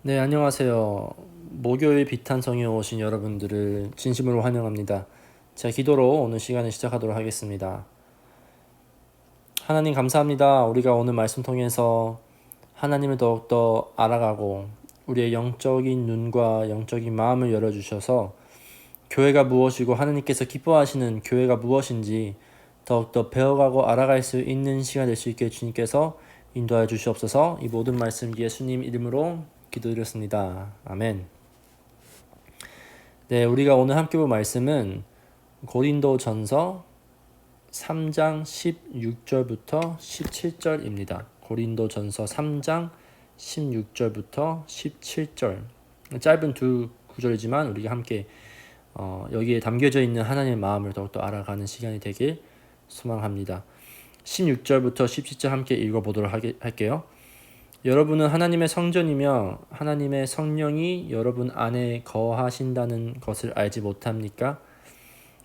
네, 안녕하세요. 목요일 비탄성에 오신 여러분들을 진심으로 환영합니다. 제 기도로 오늘 시간을 시작하도록 하겠습니다. 하나님 감사합니다. 우리가 오늘 말씀 통해서 하나님을 더욱더 알아가고 우리의 영적인 눈과 영적인 마음을 열어주셔서 교회가 무엇이고 하나님께서 기뻐하시는 교회가 무엇인지 더욱더 배워가고 알아갈 수 있는 시간 될 수 있게 주님께서 인도하여 주시옵소서. 이 모든 말씀 예수님 이름으로 기도드렸습니다. 아멘. 네, 우리가 오늘 함께 볼 말씀은 고린도전서 3장 16절부터 17절입니다. 고린도전서 3장 16절부터 17절. 짧은 두 구절이지만 우리가 함께 여기에 담겨져 있는 하나님의 마음을 더욱더 알아가는 시간이 되길 소망합니다. 16절부터 17절 함께 읽어보도록 할게요. 여러분은 하나님의 성전이며 하나님의 성령이 여러분 안에 거하신다는 것을 알지 못합니까?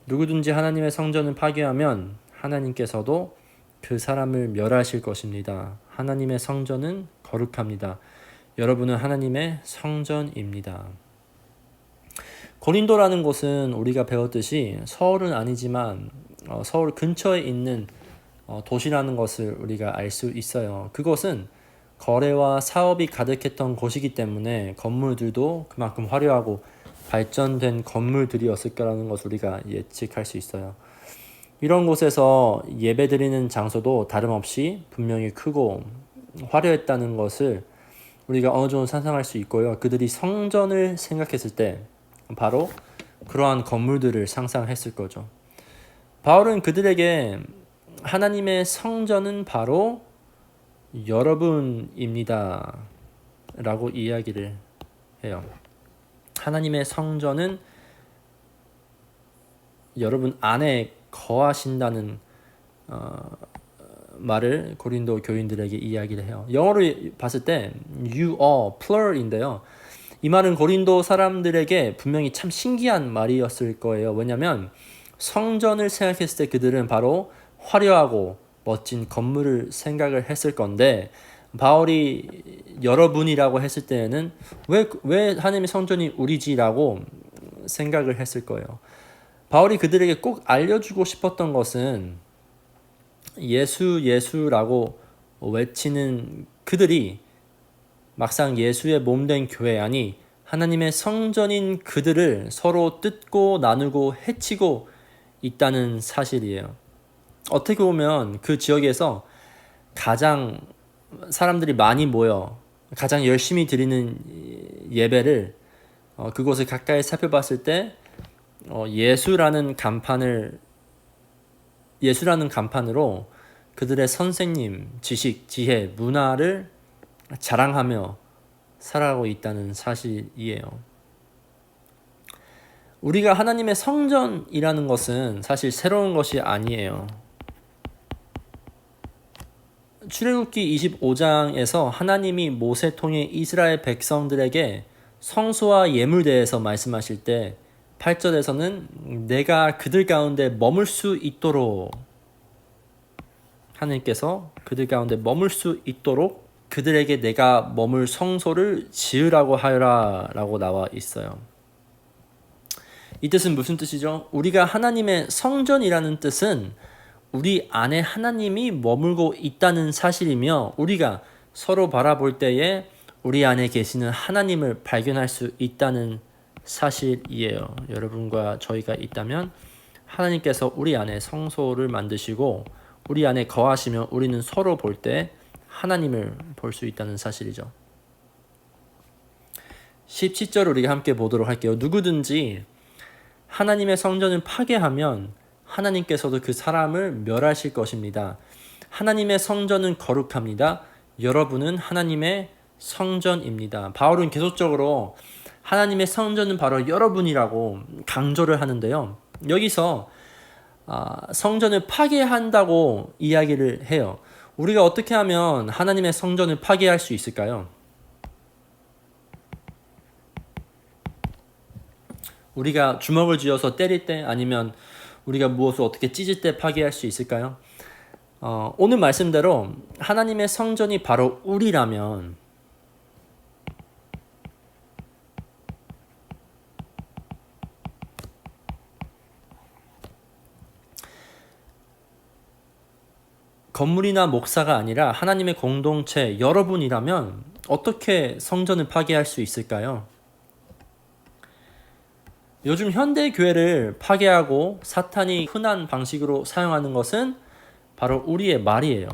누구든지 하나님의 성전을 파괴하면 하나님께서도 그 사람을 멸하실 것입니다. 하나님의 성전은 거룩합니다. 여러분은 하나님의 성전입니다. 고린도라는 곳은 우리가 배웠듯이 서울은 아니지만 서울 근처에 있는 도시라는 것을 우리가 알 수 있어요. 그곳은 거래와 사업이 가득했던 곳이기 때문에 건물들도 그만큼 화려하고 발전된 건물들이었을 거라는 것을 우리가 예측할 수 있어요. 이런 곳에서 예배드리는 장소도 다름없이 분명히 크고 화려했다는 것을 우리가 어느 정도 상상할 수 있고요. 그들이 성전을 생각했을 때 바로 그러한 건물들을 상상했을 거죠. 바울은 그들에게 하나님의 성전은 바로 여러분입니다 라고 이야기를 해요. 하나님의 성전은 여러분 안에 거하신다는 말을 고린도 교인들에게 이야기를 해요. 영어로 봤을 때 you are plural인데요. 이 말은 고린도 사람들에게 분명히 참 신기한 말이었을 거예요. 왜냐하면 성전을 생각했을 때 그들은 바로 화려하고 멋진 건물을 생각을 했을 건데 바울이 여러분이라고 했을 때에는 왜 하나님의 성전이 우리지라고 생각을 했을 거예요. 바울이 그들에게 꼭 알려주고 싶었던 것은 예수라고 외치는 그들이 막상 예수의 몸된 교회 아니 하나님의 성전인 그들을 서로 뜯고 나누고 해치고 있다는 사실이에요. 어떻게 보면 그 지역에서 가장 사람들이 많이 모여 가장 열심히 드리는 예배를 그곳을 가까이 살펴봤을 때 예수라는 간판으로 그들의 선생님, 지식, 지혜, 문화를 자랑하며 살아가고 있다는 사실이에요. 우리가 하나님의 성전이라는 것은 사실 새로운 것이 아니에요. 출애굽기 25장에서 하나님이 모세 통해 이스라엘 백성들에게 성소와 예물 대해서 말씀하실 때 8절에서는 내가 그들 가운데 머물 수 있도록 하나님께서 그들 가운데 머물 수 있도록 그들에게 내가 머물 성소를 지으라고 하여라 라고 나와 있어요. 이 뜻은 무슨 뜻이죠? 우리가 하나님의 성전이라는 뜻은 우리 안에 하나님이 머물고 있다는 사실이며 우리가 서로 바라볼 때에 우리 안에 계시는 하나님을 발견할 수 있다는 사실이에요. 여러분과 저희가 있다면 하나님께서 우리 안에 성소를 만드시고 우리 안에 거하시며 우리는 서로 볼 때 하나님을 볼 수 있다는 사실이죠. 17절 우리가 함께 보도록 할게요. 누구든지 하나님의 성전을 파괴하면 하나님께서도 그 사람을 멸하실 것입니다. 하나님의 성전은 거룩합니다. 여러분은 하나님의 성전입니다. 바울은 계속적으로 하나님의 성전은 바로 여러분이라고 강조를 하는데요. 여기서 성전을 파괴한다고 이야기를 해요. 우리가 어떻게 하면 하나님의 성전을 파괴할 수 있을까요? 우리가 주먹을 쥐어서 때릴 때 아니면 우리가 무엇을 어떻게 찢을 때 파괴할 수 있을까요? 오늘 말씀대로 하나님의 성전이 바로 우리라면 건물이나 목사가 아니라 하나님의 공동체 여러분이라면 어떻게 성전을 파괴할 수 있을까요? 요즘 현대 교회를 파괴하고 사탄이 흔한 방식으로 사용하는 것은 바로 우리의 말이에요.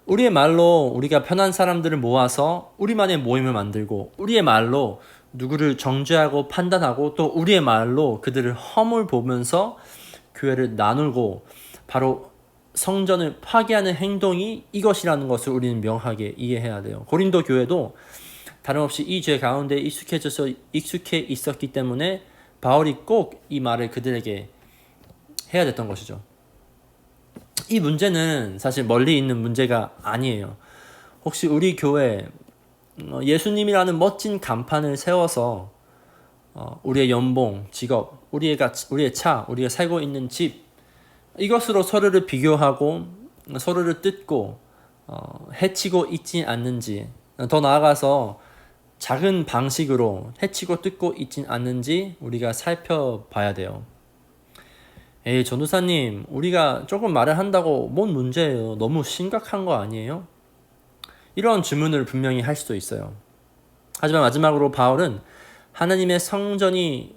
우리의 말로 우리가 편한 사람들을 모아서 우리만의 모임을 만들고, 우리의 말로 누구를 정죄하고 판단하고, 또 우리의 말로 그들을 허물 보면서 교회를 나누고, 바로 성전을 파괴하는 행동이 이것이라는 것을 우리는 명확하게 이해해야 돼요. 고린도 교회도 다름없이 이 죄 가운데 익숙해 있었기 때문에 바울이 꼭 이 말을 그들에게 해야 됐던 것이죠. 이 문제는 사실 멀리 있는 문제가 아니에요. 혹시 우리 교회 예수님이라는 멋진 간판을 세워서 우리의 연봉, 직업, 우리의 차, 우리가 살고 있는 집, 이것으로 서로를 비교하고 서로를 뜯고 해치고 있지 않는지, 더 나아가서 작은 방식으로 해치고 뜯고 있지 않는지 우리가 살펴봐야 돼요. 에이, 전도사님, 우리가 조금 말을 한다고 뭔 문제예요? 너무 심각한 거 아니에요? 이런 질문을 분명히 할 수도 있어요. 하지만 마지막으로 바울은 하나님의 성전이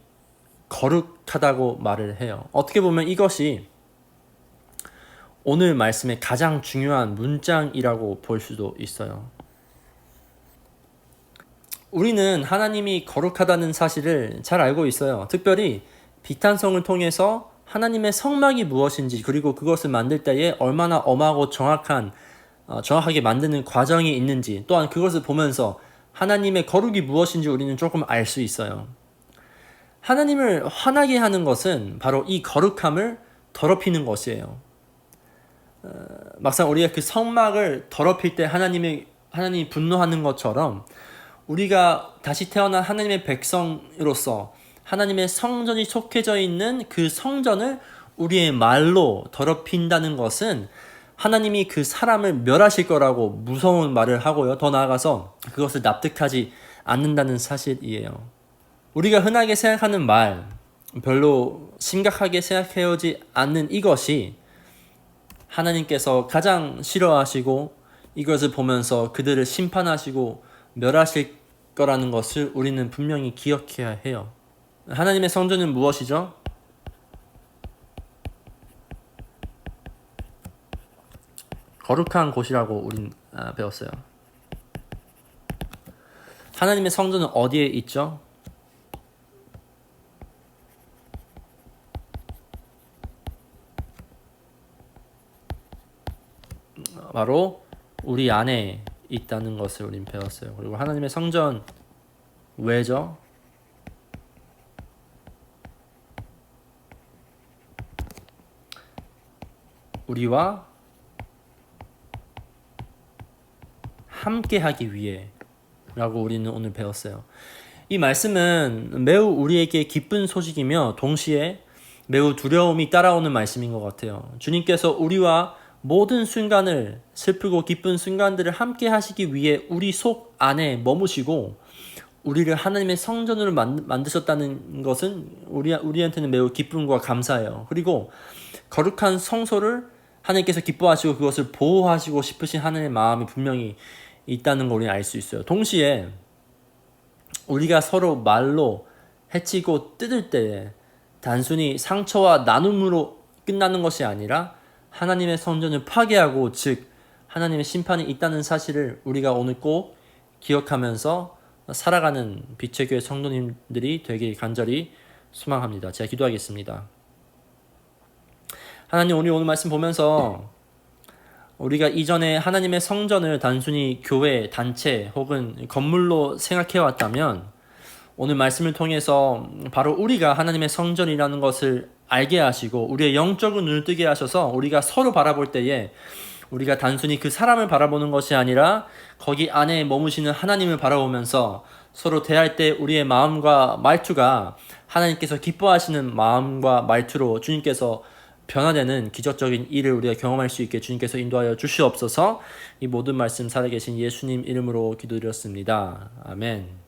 거룩하다고 말을 해요. 어떻게 보면 이것이 오늘 말씀의 가장 중요한 문장이라고 볼 수도 있어요. 우리는 하나님이 거룩하다는 사실을 잘 알고 있어요. 특별히 비탄성을 통해서 하나님의 성막이 무엇인지, 그리고 그것을 만들 때에 얼마나 엄하고 정확하게 만드는 과정이 있는지, 또한 그것을 보면서 하나님의 거룩이 무엇인지 우리는 조금 알 수 있어요. 하나님을 화나게 하는 것은 바로 이 거룩함을 더럽히는 것이에요. 막상 우리가 그 성막을 더럽힐 때 하나님이 분노하는 것처럼, 우리가 다시 태어난 하나님의 백성으로서 하나님의 성전이 속해져 있는 그 성전을 우리의 말로 더럽힌다는 것은 하나님이 그 사람을 멸하실 거라고 무서운 말을 하고요. 더 나아가서 그것을 납득하지 않는다는 사실이에요. 우리가 흔하게 생각하는 말, 별로 심각하게 생각해오지 않는 이것이 하나님께서 가장 싫어하시고, 이것을 보면서 그들을 심판하시고 멸하실 거라는 것을 우리는 분명히 기억해야 해요. 하나님의 성전은 무엇이죠? 거룩한 곳이라고 우린 배웠어요. 하나님의 성전은 어디에 있죠? 바로 우리 안에 있다는 것을 우린 배웠어요. 그리고 하나님의 성전 왜죠? 우리와 함께 하기 위해 라고 우리는 오늘 배웠어요. 이 말씀은 매우 우리에게 기쁜 소식이며 동시에 매우 두려움이 따라오는 말씀인 것 같아요. 주님께서 우리와 모든 순간을, 슬프고 기쁜 순간들을 함께 하시기 위해 우리 속 안에 머무시고 우리를 하나님의 성전으로 만드셨다는 것은 우리한테는 매우 기쁨과 감사해요. 그리고 거룩한 성소를 하나님께서 기뻐하시고 그것을 보호하시고 싶으신 하나님의 마음이 분명히 있다는 걸 우리는 알 수 있어요. 동시에 우리가 서로 말로 해치고 뜯을 때에 단순히 상처와 나눔으로 끝나는 것이 아니라 하나님의 성전을 파괴하고, 즉 하나님의 심판이 있다는 사실을 우리가 오늘 꼭 기억하면서 살아가는 빛의 교회 성도님들이 되길 간절히 소망합니다. 제가 기도하겠습니다. 하나님, 우리 오늘 말씀 보면서 우리가 이전에 하나님의 성전을 단순히 교회, 단체 혹은 건물로 생각해왔다면 오늘 말씀을 통해서 바로 우리가 하나님의 성전이라는 것을 알게 하시고 우리의 영적인 눈을 뜨게 하셔서 우리가 서로 바라볼 때에 우리가 단순히 그 사람을 바라보는 것이 아니라 거기 안에 머무시는 하나님을 바라보면서 서로 대할 때 우리의 마음과 말투가 하나님께서 기뻐하시는 마음과 말투로 주님께서 변화되는 기적적인 일을 우리가 경험할 수 있게 주님께서 인도하여 주시옵소서. 이 모든 말씀 살아계신 예수님 이름으로 기도드렸습니다. 아멘.